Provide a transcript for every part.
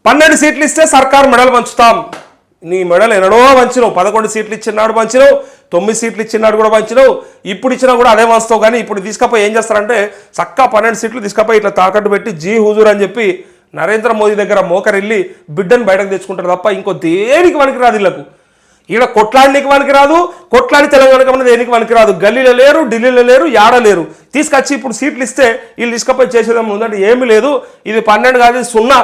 12 సీట్లు ఇస్తే సర్కారు మెడలు పంచుతాం. నీ మెడలు ఎన్నడో పంచినావు. 11 సీట్లు ఇచ్చినాడు పంచినావు, 9 సీట్లు ఇచ్చినాడు కూడా పంచినావు. ఇప్పుడు ఇచ్చినా కూడా అదే పంచుతావు. కానీ ఇప్పుడు తీసుకపోయి ఏం చేస్తారంటే చక్కా 12 సీట్లు తీసుకపోయి ఇట్లా తాకట్టు పెట్టి జీ హుజూర్ అని చెప్పి నరేంద్ర మోదీ దగ్గర మోకరిల్లి బిడ్డను బయటకు తెచ్చుకుంటారు తప్ప ఇంకో దేనికి పనికిరాదు. వీళ్ళకు ఈడ కొట్లాడికి పనికిరాదు, కొట్లాడి తెలంగాణకు దేనికి పనికిరాదు. గల్లీలో లేరు, ఢిల్లీలో లేరు, యాడ లేరు. తీసుకొచ్చి ఇప్పుడు సీట్లు ఇస్తే వీళ్ళు తీసుకపోయి చేసేదేమో ఉందంటే ఏమీ లేదు. ఇది 12 కాదు, ఇది 0.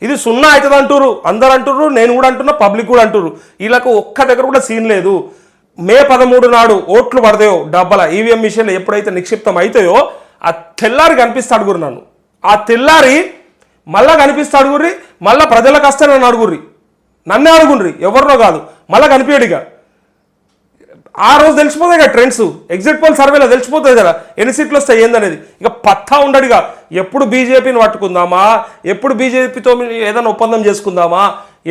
ఇది 0 అవుతుంది అంటారు, అందరు అంటారు, నేను కూడా అంటున్నా, పబ్లిక్ కూడా అంటారు. వీళ్ళకు ఒక్క దగ్గర కూడా సీన్ లేదు. మే 13 నాడు ఓట్లు పడతాయో డబ్బల ఈవీఎం మిషన్లు ఎప్పుడైతే నిక్షిప్తం అవుతాయో ఆ తెల్లారి కనిపిస్తాడు గురి. నన్ను ఆ తెల్లారి మళ్ళా కనిపిస్తాడు గుర్రి, మళ్ళీ ప్రజలకు వస్తే నన్ను అడుగుర్రి, నన్నే అడుగుండ్రి, ఎవరినో కాదు. మళ్ళీ కనిపించడిగా ఆ రోజు తెలిసిపోతాయి కదా ట్రెండ్స్. ఎగ్జిట్ పోల్ సర్వేలో తెలిసిపోతుంది కదా ఎన్ని సీట్లు వస్తాయి ఏందనేది. ఇక పత్తా ఉండడుగా. ఎప్పుడు బీజేపీని పట్టుకుందామా, ఎప్పుడు బీజేపీతో ఏదైనా ఒప్పందం చేసుకుందామా,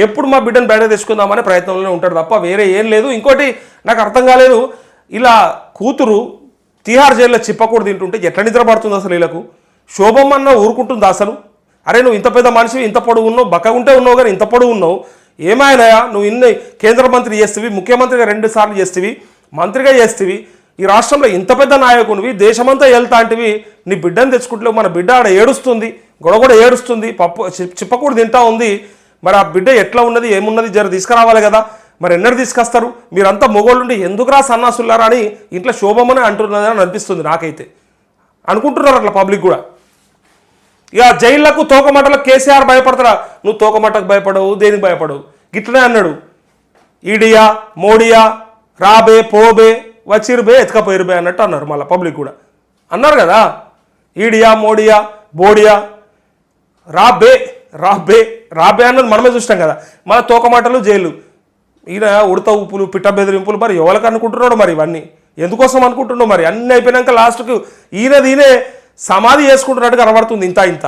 ఎప్పుడు మా బిడ్డను బయట తెచ్చుకుందామనే ప్రయత్నంలోనే ఉంటాడు తప్ప వేరే ఏం లేదు. ఇంకోటి నాకు అర్థం కాలేదు, ఇలా కూతురు తిహార్ జైల్లో చిప్పకూడదు తింటుంటే ఎట్లా నిద్ర పడుతుంది అసలు వీళ్ళకు? శోభమ్మన్న ఊరుకుంటుంది అసలు? అరే నువ్వు ఇంత పెద్ద మనిషి, ఇంత పొడుగు ఉన్నావు, బక్కగుంటే ఉన్నావు కానీ ఇంత పొడుగు ఉన్నావు, ఏమైనాయా? నువ్వు ఇన్ని కేంద్ర మంత్రి చేస్తేవి, ముఖ్యమంత్రిగా 2 సార్లు చేస్తేవి, మంత్రిగా చేస్తేవి, ఈ రాష్ట్రంలో ఇంత పెద్ద నాయకునివి, దేశమంతా వెళ్తా అంటివి, నీ బిడ్డను తెచ్చుకుంటలేవు. మన బిడ్డ ఆడ ఏడుస్తుంది, గొడగొడ ఏడుస్తుంది, చిప్పకూడు తింటా ఉంది. మరి ఆ బిడ్డ ఎట్లా ఉన్నది, ఏమున్నది జర తీసుకురావాలి కదా. మరి ఎన్నడూ తీసుకొస్తారు? మీరంతా మొగోళ్ళుండి ఎందుకురా సన్నాసులారా అని ఇంట్లో శోభమని అంటున్నదని అనిపిస్తుంది నాకైతే. అనుకుంటున్నారు అట్లా పబ్లిక్ కూడా. ఇక జైళ్లకు తోకమట్టలకు కేసీఆర్ భయపడతారా? నువ్వు తోకమట్టకు భయపడవు, దేనికి భయపడవు. గిట్లనే అన్నాడు, ఈడియా మోడియా రాబే పోబే వచ్చిరుబే ఎత్తుకపోయిరుబే అన్నట్టు అన్నారు. మళ్ళీ పబ్లిక్ కూడా అన్నారు కదా, ఈడియా మోడియా బోడియా రాబే రాబే రాబే అన్నది మనమే చూసినాం కదా. మళ్ళీ తోకమాటలు జైలు. ఈయన ఉడత ఉప్పులు, పిట్ట బెదిరింపులు, మరి ఎవరికి అనుకుంటున్నాడు మరి ఇవన్నీ? ఎందుకోసం అనుకుంటున్నావు మరి? అన్నీ అయిపోయినాక లాస్ట్కు ఈయనది ఈయనే సమాధి చేసుకుంటున్నట్టుగా కనబడుతుంది ఇంత ఇంత.